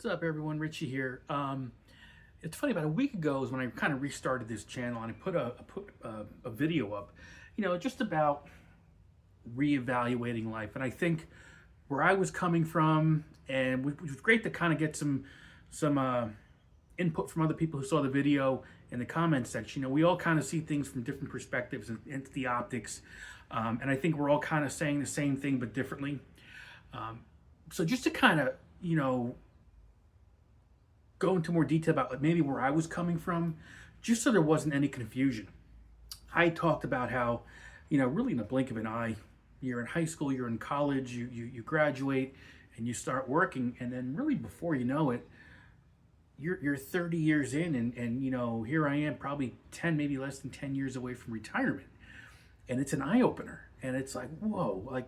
What's up, everyone? Richie here. It's funny. About a week ago is when I kind of restarted this channel, and I put a video up, just about reevaluating life. And I think where I was coming from, and which was great to kind of get some input from other people who saw the video in the comments section. We all kind of see things from different perspectives, and it's the optics. And I think we're all kind of saying the same thing but differently. So just to kind of go into more detail about maybe where I was coming from, just so there wasn't any confusion. I talked about how, really in the blink of an eye, you're in high school, you're in college, you graduate, and you start working, and then really before you know it, you're 30 years in, and here I am, probably 10, maybe less than 10 years away from retirement, and it's an eye opener, and it's like, whoa, like,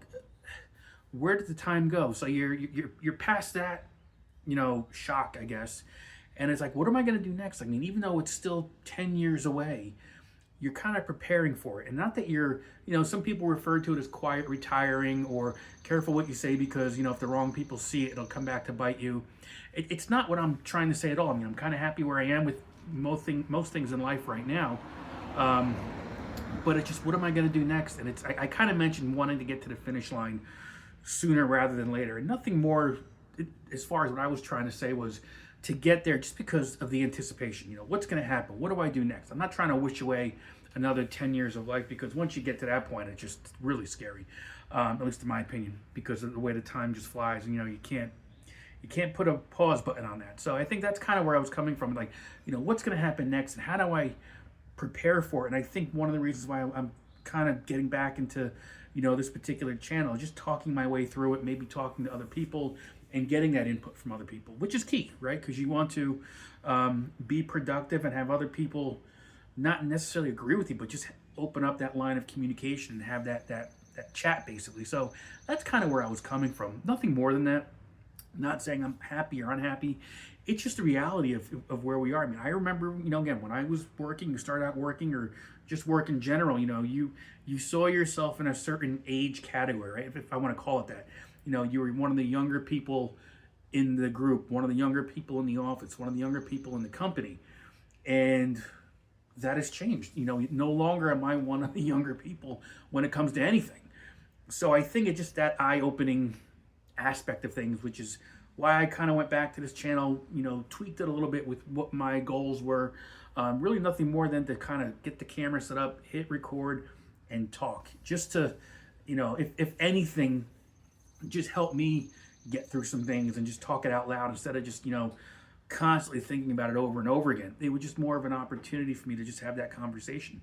where did the time go? So you're past that, shock, I guess. And it's like, what am I going to do next? I mean, even though it's still 10 years away, you're kind of preparing for it. And not that you're, some people refer to it as quiet retiring or careful what you say because, if the wrong people see it, it'll come back to bite you. It's not what I'm trying to say at all. I mean, I'm kind of happy where I am with most things in life right now. But it's just, what am I going to do next? And I kind of mentioned wanting to get to the finish line sooner rather than later. And nothing more, as far as what I was trying to say, was to get there just because of the anticipation. What's going to happen? What do I do next? I'm not trying to wish away another 10 years of life, because once you get to that point, it's just really scary, at least in my opinion, because of the way the time just flies. And you can't put a pause button on that. So I think that's kind of where I was coming from. Like, what's going to happen next, and how do I prepare for it? And I think one of the reasons why I'm kind of getting back into this particular channel, just talking my way through it, maybe talking to other people and getting that input from other people, which is key, right? Because you want to be productive and have other people not necessarily agree with you, but just open up that line of communication and have that chat, basically. So that's kind of where I was coming from. Nothing more than that. I'm not saying I'm happy or unhappy. It's just the reality of where we are. I mean, I remember, again, when I was working, you start out working, or just work in general, you saw yourself in a certain age category, right? If I want to call it that. You were one of the younger people in the group, one of the younger people in the office, one of the younger people in the company. And that has changed. No longer am I one of the younger people when it comes to anything. So I think it's just that eye-opening aspect of things, which is why I kind of went back to this channel, tweaked it a little bit with what my goals were. Really nothing more than to kind of get the camera set up, hit record, and talk. Just to, if anything, just help me get through some things and just talk it out loud instead of just, constantly thinking about it over and over again. It was just more of an opportunity for me to just have that conversation.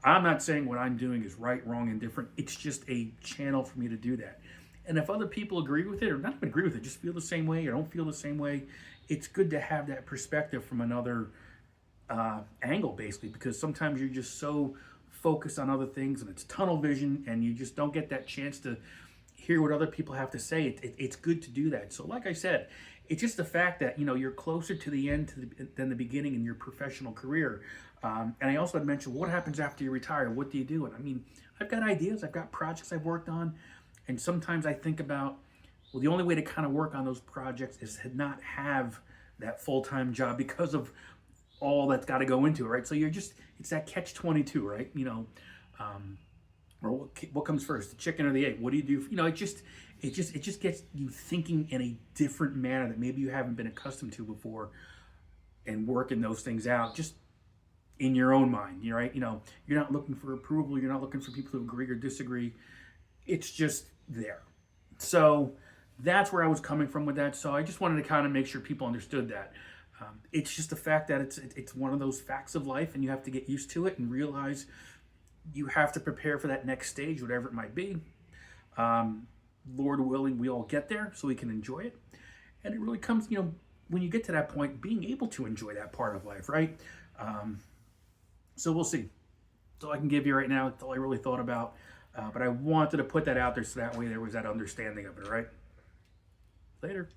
I'm not saying what I'm doing is right, wrong, and different. It's just a channel for me to do that. And if other people agree with it, or not even agree with it, just feel the same way or don't feel the same way, it's good to have that perspective from another angle, basically, because sometimes you're just so focused on other things and it's tunnel vision, and you just don't get that chance to hear what other people have to say. It's good to do that. So like I said, it's just the fact that you're closer to the end than the beginning in your professional career. And I also had mentioned, what happens after you retire? What do you do? And I mean, I've got ideas, I've got projects I've worked on, and sometimes I think about, well, the only way to kind of work on those projects is to not have that full-time job because of all that's got to go into it, right? So it's that catch-22, right? Or what comes first, the chicken or the egg? What do you do? It just gets you thinking in a different manner that maybe you haven't been accustomed to before, and working those things out just in your own mind, right? You're not looking for approval. You're not looking for people to agree or disagree. It's just there. So that's where I was coming from with that. So I just wanted to kind of make sure people understood that. It's just the fact that it's one of those facts of life, and you have to get used to it and realize you have to prepare for that next stage, whatever it might be. Lord willing, we all get there so we can enjoy it. And it really comes, when you get to that point, being able to enjoy that part of life, right? So we'll see. That's all I can give you right now. That's all I really thought about. But I wanted to put that out there so that way there was that understanding of it, right? Later.